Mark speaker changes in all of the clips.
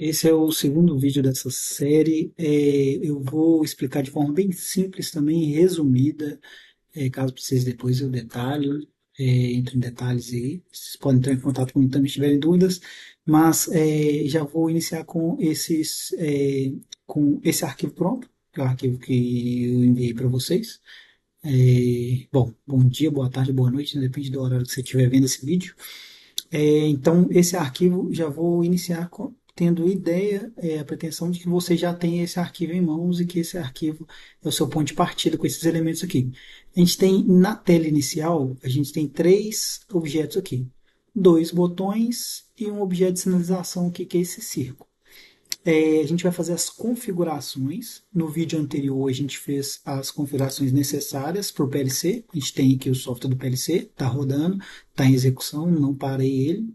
Speaker 1: Esse é o segundo vídeo dessa série. Eu vou explicar de forma bem simples também, resumida. Caso precise depois eu detalho, entre em detalhes aí. Vocês podem entrar em contato comigo também se tiverem dúvidas. Mas já vou iniciar com esse arquivo pronto, que é o arquivo que eu enviei para vocês. Bom dia, boa tarde, boa noite, né? Depende do horário que você estiver vendo esse vídeo. Então, esse arquivo já vou iniciar tendo ideia, a pretensão de que você já tenha esse arquivo em mãos e que esse arquivo é o seu ponto de partida com esses elementos aqui. A gente tem na tela inicial, a gente tem três objetos aqui, dois botões e um objeto de sinalização aqui, que é esse círculo. A gente vai fazer as configurações. No vídeo anterior a gente fez as configurações necessárias para o PLC. A gente tem aqui o software do PLC, está rodando, está em execução, não parei ele.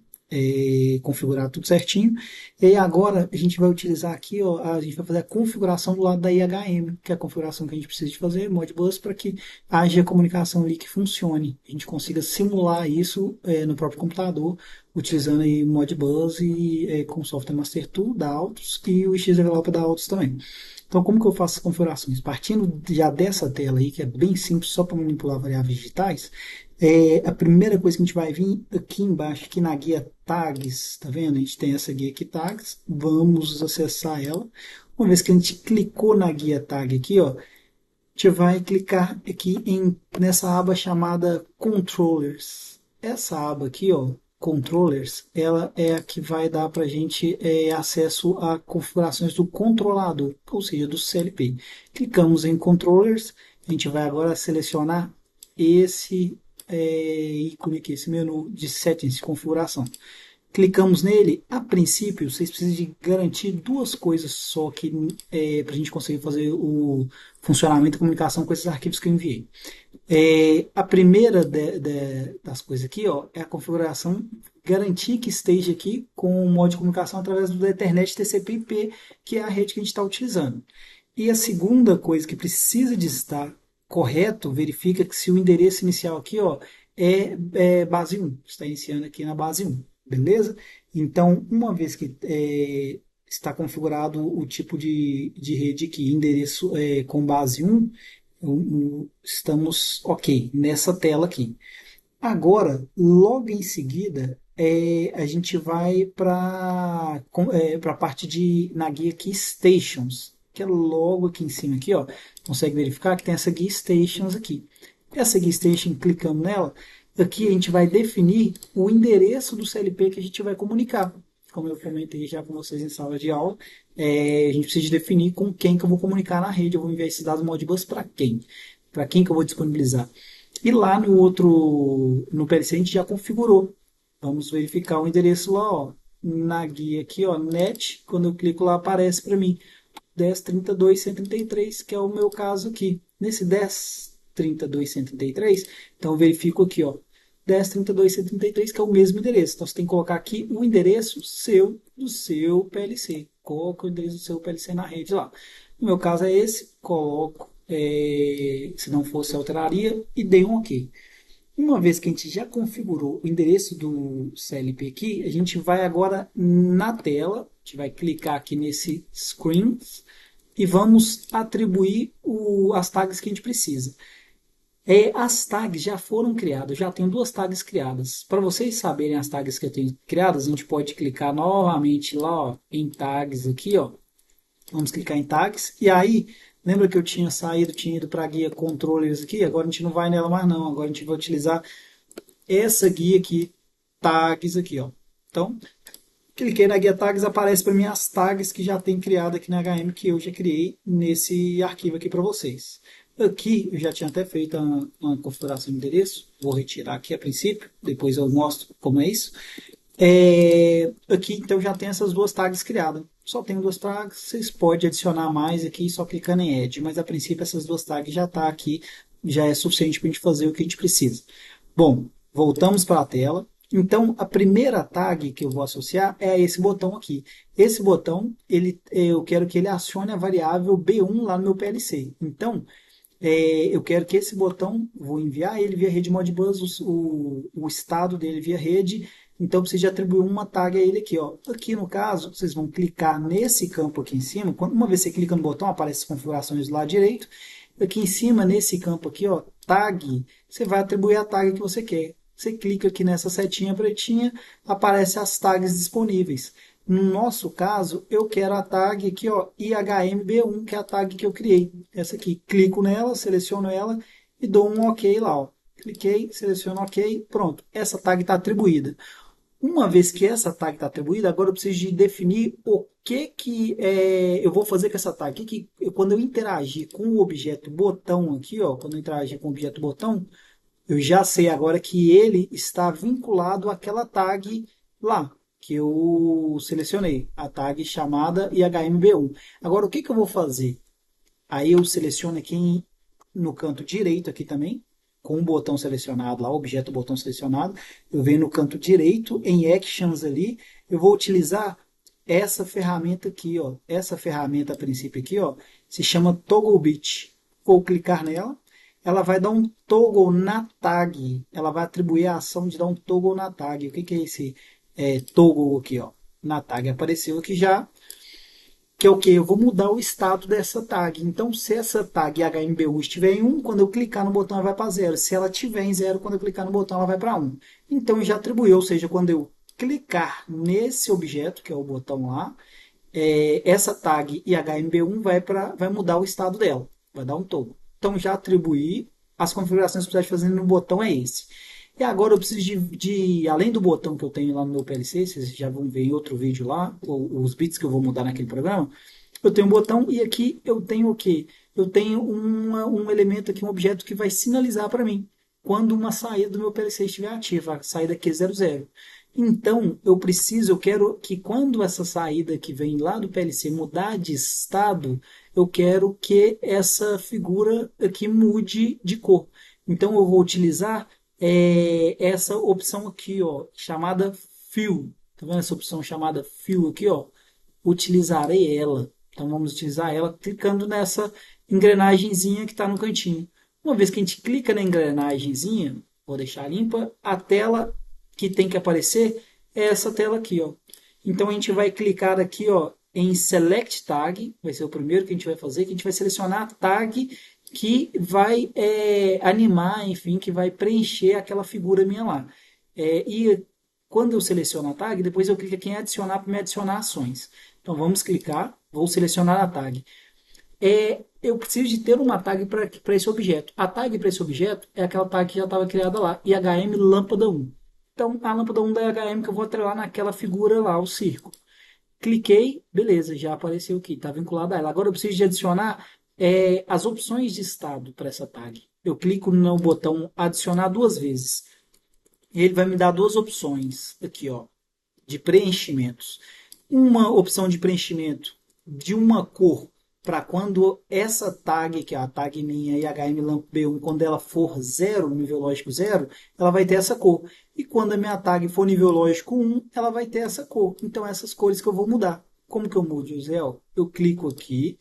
Speaker 1: Configurar tudo certinho. E agora a gente vai utilizar aqui, ó, a gente vai fazer a configuração do lado da IHM, que é a configuração que a gente precisa de fazer, Modbus, para que haja comunicação ali que funcione. A gente consiga simular isso no próprio computador, utilizando aí Modbus e com o software Master Tool da Altus e o Xdeveloper da Altus também. Então, como que eu faço as configurações? Partindo já dessa tela aí, que é bem simples, só para manipular variáveis digitais, a primeira coisa que a gente vai vir aqui embaixo, aqui na guia Tags, tá vendo? A gente tem essa guia aqui Tags, vamos acessar ela. Uma vez que a gente clicou na guia Tag aqui, ó, a gente vai clicar aqui nessa aba chamada Controllers. Essa aba aqui, ó, Controllers, ela é a que vai dar para a gente acesso a configurações do controlador, ou seja, do CLP. Clicamos em Controllers, a gente vai agora selecionar esse ícone aqui, esse menu de settings de configuração. Clicamos nele, a princípio vocês precisam de garantir duas coisas só que para a gente conseguir fazer o funcionamento e comunicação com esses arquivos que eu enviei. A primeira das coisas aqui, ó, é a configuração, garantir que esteja aqui com o modo de comunicação através do Ethernet TCP/IP, que é a rede que a gente está utilizando. E a segunda coisa que precisa de estar correto, verifica que se o endereço inicial aqui, ó, é base 1, está iniciando aqui na base 1, beleza? Então, uma vez que está configurado o tipo de rede aqui, endereço com base 1, estamos ok nessa tela aqui. Agora, logo em seguida, a gente vai para a parte na guia aqui Stations, que é logo aqui em cima aqui, ó. Consegue verificar que tem essa guia Stations aqui. Essa guia Station, clicamos nela, aqui a gente vai definir o endereço do CLP que a gente vai comunicar. Como eu comentei já com vocês em sala de aula, a gente precisa definir com quem que eu vou comunicar na rede. Eu vou enviar esses dados Modbus para quem? Para quem que eu vou disponibilizar? E lá no PLC a gente já configurou. Vamos verificar o endereço lá, ó, na guia aqui, ó, net, quando eu clico lá aparece para mim 10.32.133, que é o meu caso aqui. Nesse 10.32.133, então eu verifico aqui, ó, 10.32.133, que é o mesmo endereço. Então você tem que colocar aqui o endereço do seu PLC. Coloca o endereço do seu PLC na rede lá. No meu caso é esse, coloco, se não fosse alteraria e dei um OK. Uma vez que a gente já configurou o endereço do CLP aqui, a gente vai agora na tela, a gente vai clicar aqui nesse Screens e vamos atribuir as tags que a gente precisa. As tags já foram criadas, já tenho duas tags criadas. Para vocês saberem as tags que eu tenho criadas, a gente pode clicar novamente lá, ó, em tags aqui, ó. Vamos clicar em tags e aí, lembra que eu tinha ido para a guia controllers aqui? Agora a gente não vai nela mais não, agora a gente vai utilizar essa guia aqui, tags aqui, ó. Então, cliquei na guia tags, aparece para mim as tags que já tem criado aqui na HM, que eu já criei nesse arquivo aqui para vocês. Aqui eu já tinha até feito uma configuração de endereço, vou retirar aqui a princípio, depois eu mostro como é isso. Aqui então já tem essas duas tags criadas. Só tem duas tags, vocês podem adicionar mais aqui só clicando em Add, mas a princípio essas duas tags já está aqui, já é suficiente para a gente fazer o que a gente precisa. Bom, voltamos para a tela. Então, a primeira tag que eu vou associar é esse botão aqui. Esse botão, eu quero que ele acione a variável B1 lá no meu PLC. Então, eu quero que esse botão, vou enviar ele via rede Modbus, o estado dele via rede, Então, eu preciso de atribuir uma tag a ele aqui, ó. Aqui, no caso, vocês vão clicar nesse campo aqui em cima. Uma vez que você clica no botão, aparece as configurações do lado direito. Aqui em cima, nesse campo aqui, ó, tag, você vai atribuir a tag que você quer. Você clica aqui nessa setinha pretinha, aparece as tags disponíveis. No nosso caso, eu quero a tag aqui, ó, IHMB1, que é a tag que eu criei. Essa aqui, clico nela, seleciono ela e dou um OK lá, ó. Cliquei, seleciono OK, pronto. Essa tag está atribuída. Uma vez que essa tag está atribuída, agora eu preciso de definir o que eu vou fazer com essa tag. Quando eu interagir com o objeto botão aqui, ó, quando eu interagir com o objeto botão, eu já sei agora que ele está vinculado àquela tag lá, que eu selecionei, a tag chamada IHMB1. Agora, o que eu vou fazer? Aí eu seleciono aqui no canto direito aqui também, com o botão selecionado lá, objeto botão selecionado, eu venho no canto direito, em Actions ali, eu vou utilizar essa ferramenta aqui, ó. Essa ferramenta a princípio aqui, ó, se chama Toggle Bit. Vou clicar nela, ela vai dar um toggle na tag, ela vai atribuir a ação de dar um toggle na tag. O que é esse toggle aqui, ó? Na tag apareceu aqui já, que é o que? Eu vou mudar o estado dessa tag. Então, se essa tag HMB1 estiver em 1, quando eu clicar no botão ela vai para 0. Se ela estiver em 0, quando eu clicar no botão ela vai para 1. Então, já atribuiu, ou seja, quando eu clicar nesse objeto, que é o botão lá, essa tag IHMB1 vai mudar o estado dela, vai dar um toggle. Então, já atribuí, as configurações que eu preciso fazer no botão é esse. E agora eu preciso além do botão que eu tenho lá no meu PLC, vocês já vão ver em outro vídeo lá, os bits que eu vou mudar naquele programa, eu tenho um botão e aqui eu tenho o quê? Eu tenho um elemento aqui, um objeto que vai sinalizar para mim quando uma saída do meu PLC estiver ativa, a saída Q00. Então, eu quero que quando essa saída que vem lá do PLC mudar de estado, eu quero que essa figura aqui mude de cor. Então, eu vou utilizar essa opção aqui, ó, chamada Fill. Tá vendo essa opção chamada Fill aqui, ó? Utilizarei ela. Então, vamos utilizar ela clicando nessa engrenagemzinha que está no cantinho. Uma vez que a gente clica na engrenagemzinha, vou deixar limpa, a tela que tem que aparecer é essa tela aqui, ó. Então a gente vai clicar aqui, ó, em Select Tag, vai ser o primeiro que a gente vai fazer, que a gente vai selecionar a tag que vai animar, enfim, que vai preencher aquela figura minha lá. E quando eu seleciono a tag, depois eu clico aqui em adicionar para me adicionar ações. Então vamos clicar, vou selecionar a tag. Eu preciso de ter uma tag para esse objeto. A tag para esse objeto é aquela tag que já estava criada lá, IHM lâmpada 1. Então, a lâmpada 1 da IHM que eu vou atrelar naquela figura lá, o círculo. Cliquei, beleza, já apareceu aqui, está vinculada a ela. Agora eu preciso de adicionar as opções de estado para essa tag. Eu clico no botão adicionar duas vezes. E ele vai me dar duas opções aqui, ó, de preenchimentos. Uma opção de preenchimento de uma cor para quando essa tag, que é a tag minha IHM-LAMP-B1, quando ela for 0, nível lógico 0, ela vai ter essa cor. E quando a minha tag for nível lógico 1, ela vai ter essa cor. Então, essas cores que eu vou mudar. Como que eu mudo, José? Eu clico aqui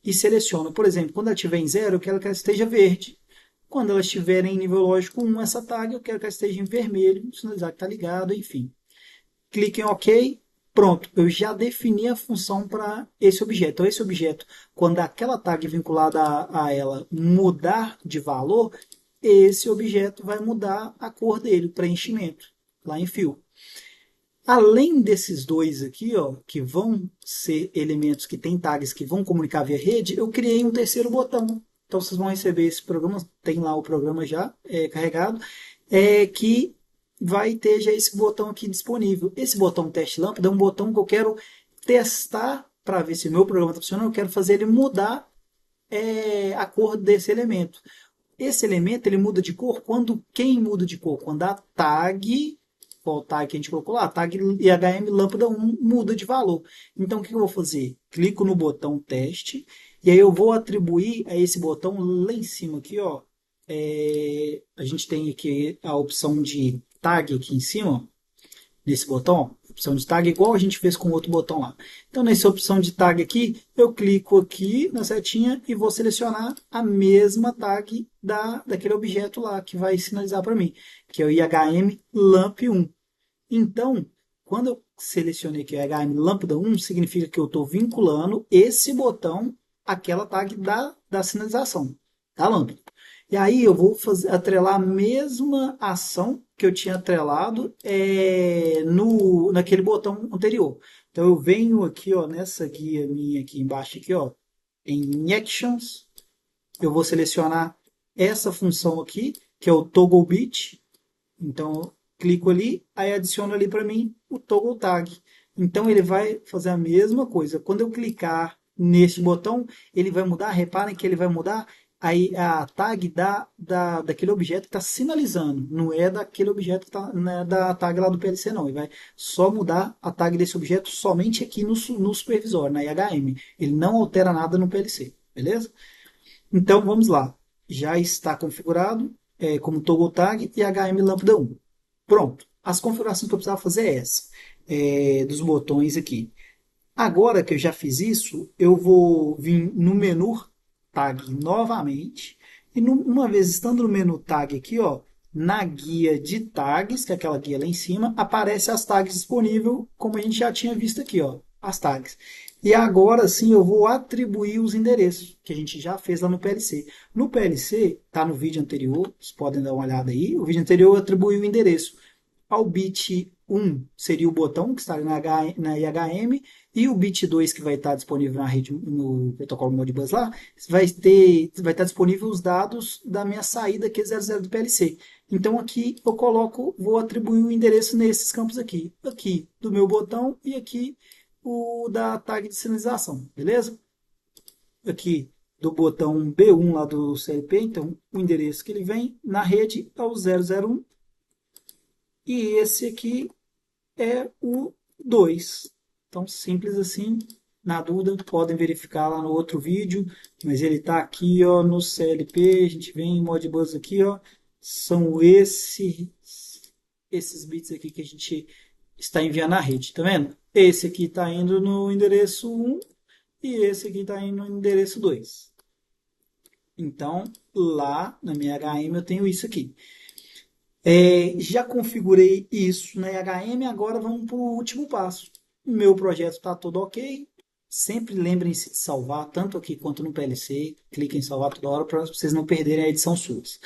Speaker 1: e seleciono. Por exemplo, quando ela estiver em 0, eu quero que ela esteja verde. Quando ela estiver em nível lógico 1, essa tag, eu quero que ela esteja em vermelho, sinalizar que está ligado, enfim. Clique em OK. Pronto, eu já defini a função para esse objeto. Então, esse objeto, quando aquela tag vinculada a ela mudar de valor, esse objeto vai mudar a cor dele, o preenchimento, lá em Fill. Além desses dois aqui, ó, que vão ser elementos que têm tags que vão comunicar via rede, eu criei um terceiro botão. Então, vocês vão receber esse programa, tem lá o programa já carregado, que vai ter já esse botão aqui disponível. Esse botão teste lâmpada é um botão que eu quero testar para ver se o meu programa está funcionando. Eu quero fazer ele mudar a cor desse elemento. Esse elemento ele muda de cor quando quem muda de cor? Quando a tag, qual tag que a gente colocou lá? A tag IHM lâmpada 1 muda de valor. Então o que eu vou fazer? Clico no botão teste e aí eu vou atribuir a esse botão lá em cima aqui, ó. A gente tem aqui a opção de tag aqui em cima, nesse botão, opção de tag, igual a gente fez com o outro botão lá. Então, nessa opção de tag aqui, eu clico aqui na setinha e vou selecionar a mesma tag daquele objeto lá, que vai sinalizar para mim, que é o IHM LAMP1. Então, quando eu selecionei aqui HM lâmpada 1, significa que eu estou vinculando esse botão àquela tag da sinalização, da lâmpada. E aí eu vou atrelar a mesma ação que eu tinha atrelado naquele botão anterior. Então eu venho aqui, ó, nessa guia minha aqui embaixo, aqui, ó, em Actions, eu vou selecionar essa função aqui, que é o Toggle Bit. Então, eu clico ali, aí adiciona ali para mim o Toggle Tag. Então, ele vai fazer a mesma coisa. Quando eu clicar nesse botão, ele vai mudar. Reparem que ele vai mudar aí a tag daquele objeto que está sinalizando. Não é daquele objeto que está, não é da tag lá do PLC, não. Ele vai só mudar a tag desse objeto somente aqui no supervisório, na IHM. Ele não altera nada no PLC, beleza? Então vamos lá. Já está configurado como toggle tag e HM lambda 1. Pronto. As configurações que eu precisava fazer é essa. Dos botões aqui. Agora que eu já fiz isso, eu vou vir no menu tag novamente. E uma vez estando no menu tag aqui, ó, na guia de tags, que é aquela guia lá em cima, aparece as tags disponíveis, como a gente já tinha visto aqui, ó, as tags. E agora sim eu vou atribuir os endereços, que a gente já fez lá no PLC. No PLC, tá no vídeo anterior, vocês podem dar uma olhada aí. O vídeo anterior eu atribuí o endereço ao bit 1 seria o botão que está na IHM, e o bit 2 que vai estar disponível na rede no protocolo Modbus lá, vai estar disponível os dados da minha saída Q00 do PLC. Então aqui eu vou atribuir o endereço nesses campos aqui. Aqui do meu botão e aqui o da tag de sinalização, beleza? Aqui do botão B1 lá do CLP, então o endereço que ele vem na rede é o 001 e esse aqui é o 2. Então, simples assim. Na dúvida, podem verificar lá no outro vídeo, mas ele está aqui ó, no CLP, a gente vem em Modbus aqui, ó, são esses bits aqui que a gente está enviando na rede, tá vendo? Esse aqui está indo no endereço 1 e esse aqui está indo no endereço 2. Então, lá na minha HM eu tenho isso aqui. Já configurei isso na IHM, agora vamos para o último passo. O meu projeto está todo ok. Sempre lembrem-se de salvar, tanto aqui quanto no PLC. Cliquem em salvar toda hora para vocês não perderem a edição suas.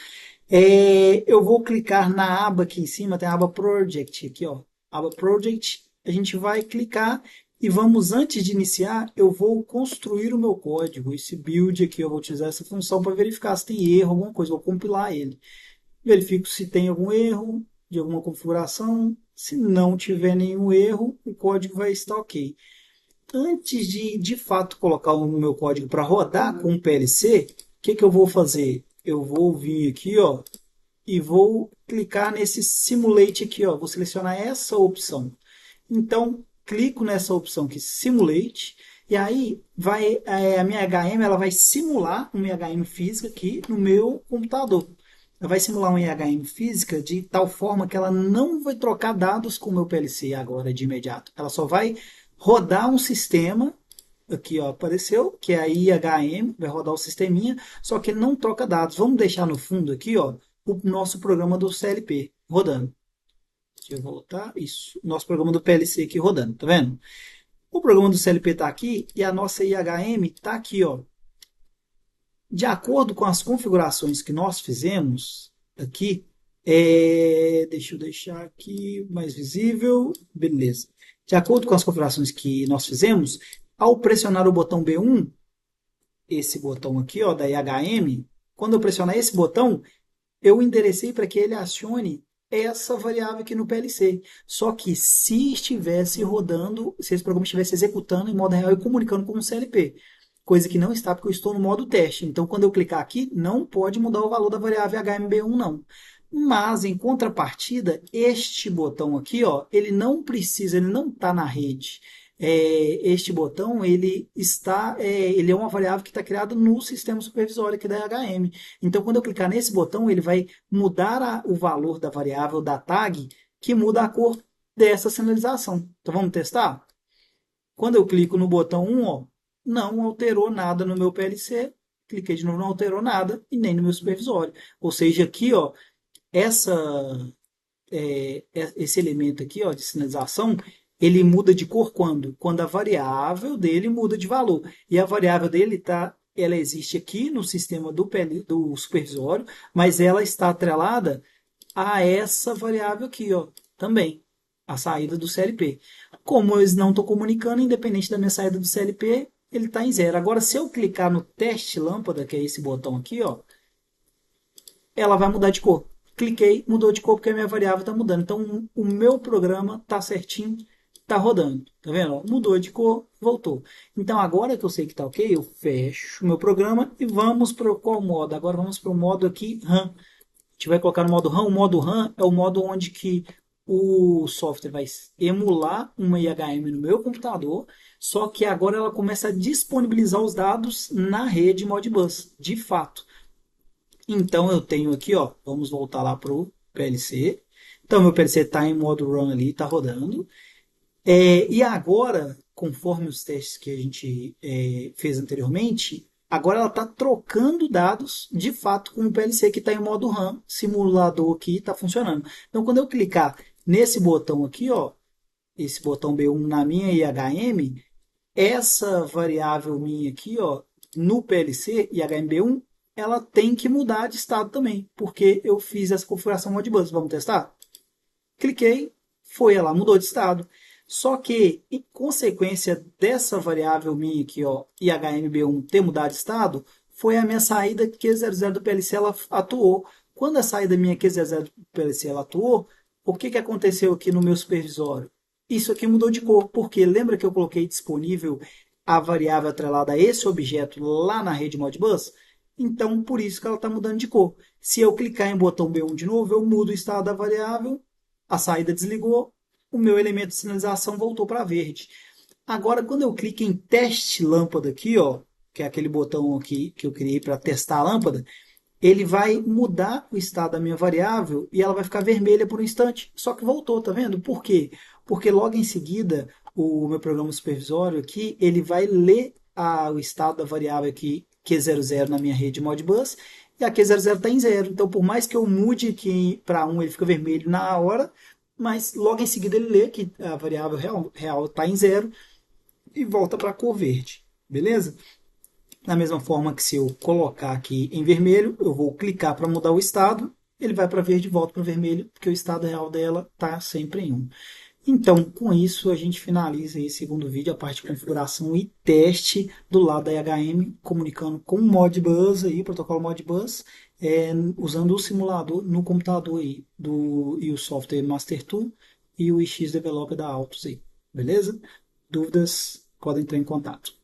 Speaker 1: Eu vou clicar na aba aqui em cima, tem a aba Project aqui, ó. Aba Project, a gente vai clicar e vamos, antes de iniciar, eu vou construir o meu código. Esse build aqui, eu vou utilizar essa função para verificar se tem erro, alguma coisa, vou compilar ele. Verifico se tem algum erro de alguma configuração. Se não tiver nenhum erro, o código vai estar ok. Antes de fato colocar o meu código para rodar com o PLC, o que eu vou fazer? Eu vou vir aqui, ó, e vou clicar nesse Simulate aqui, ó. Vou selecionar essa opção. Então, clico nessa opção aqui, Simulate, e aí a minha HM ela vai simular uma HM física aqui no meu computador. Ela vai simular uma IHM física de tal forma que ela não vai trocar dados com o meu PLC agora de imediato. Ela só vai rodar um sistema, aqui ó, apareceu, que é a IHM, vai rodar o sisteminha, só que ele não troca dados. Vamos deixar no fundo aqui ó, o nosso programa do CLP rodando. Deixa eu voltar, isso, nosso programa do PLC aqui rodando, tá vendo? O programa do CLP está aqui e a nossa IHM está aqui, ó. De acordo com as configurações que nós fizemos aqui, deixa eu deixar aqui mais visível, beleza. De acordo com as configurações que nós fizemos, ao pressionar o botão B1, esse botão aqui ó, da IHM, quando eu pressionar esse botão, eu enderecei para que ele acione essa variável aqui no PLC. Só que se estivesse rodando, se esse programa estivesse executando em modo real e comunicando com o CLP, coisa que não está porque eu estou no modo teste. Então, quando eu clicar aqui, não pode mudar o valor da variável HMB1, não. Mas, em contrapartida, este botão aqui, ó, ele não precisa, ele não está na rede. Este botão, ele é uma variável que está criada no sistema supervisório aqui da HM. Então, quando eu clicar nesse botão, ele vai mudar o valor da variável da tag, que muda a cor dessa sinalização. Então, vamos testar? Quando eu clico no botão 1, ó, não alterou nada no meu PLC, cliquei de novo, não alterou nada, e nem no meu supervisório. Ou seja, aqui, ó, essa esse elemento aqui, ó, de sinalização, ele muda de cor quando? Quando a variável dele muda de valor. E a variável dele ela existe aqui no sistema do supervisório, mas ela está atrelada a essa variável aqui, ó, também, a saída do CLP. Como eles não estão comunicando, independente da minha saída do CLP, ele está em zero. Agora, se eu clicar no teste lâmpada, que é esse botão aqui, ó, ela vai mudar de cor. Cliquei, mudou de cor porque a minha variável está mudando. Então, o meu programa está certinho, está rodando. Tá vendo? Mudou de cor, voltou. Então, agora que eu sei que está ok, eu fecho o meu programa e vamos para qual modo? Agora vamos para o modo aqui RAM. A gente vai colocar no modo RAM. O modo RAM é o modo onde que o software vai emular uma IHM no meu computador, só que agora ela começa a disponibilizar os dados na rede Modbus, de fato. Então eu tenho aqui, ó, vamos voltar lá para o PLC. Então meu PLC está em modo run ali, está rodando. E agora, conforme os testes que a gente fez anteriormente, agora ela está trocando dados de fato com o PLC que está em modo RAM, simulador aqui está funcionando. Então quando eu clicar nesse botão aqui, ó, esse botão B1 na minha IHM, essa variável minha aqui, ó, no PLC e HMB1, ela tem que mudar de estado também, porque eu fiz essa configuração Modbus. Vamos testar? Cliquei, foi ela, mudou de estado. Só que, em consequência dessa variável minha aqui, ó, IHMB1 ter mudado de estado, foi a minha saída Q00 do PLC, ela atuou. Quando a saída minha Q00 do PLC ela atuou, o que aconteceu aqui no meu supervisório? Isso aqui mudou de cor, porque lembra que eu coloquei disponível a variável atrelada a esse objeto lá na rede Modbus? Então, por isso que ela está mudando de cor. Se eu clicar em botão B1 de novo, eu mudo o estado da variável, a saída desligou, o meu elemento de sinalização voltou para verde. Agora, quando eu clico em teste lâmpada aqui, ó, que é aquele botão aqui que eu criei para testar a lâmpada, ele vai mudar o estado da minha variável e ela vai ficar vermelha por um instante. Só que voltou, tá vendo? Por quê? Porque logo em seguida, o meu programa supervisório aqui, ele vai ler o estado da variável aqui, Q00 na minha rede Modbus, e a Q00 está em zero. Então, por mais que eu mude aqui para 1, ele fica vermelho na hora, mas logo em seguida ele lê que a variável real está em zero e volta para a cor verde. Beleza? Da mesma forma que se eu colocar aqui em vermelho, eu vou clicar para mudar o estado, ele vai para verde e volta para vermelho, porque o estado real dela está sempre em 1. Então, com isso, a gente finaliza esse segundo vídeo, a parte de configuração e teste do lado da IHM, comunicando com o Modbus, aí, o protocolo Modbus, usando o simulador no computador aí, e o software Master Tool e o X Developer da Altus aí, beleza? Dúvidas, podem entrar em contato.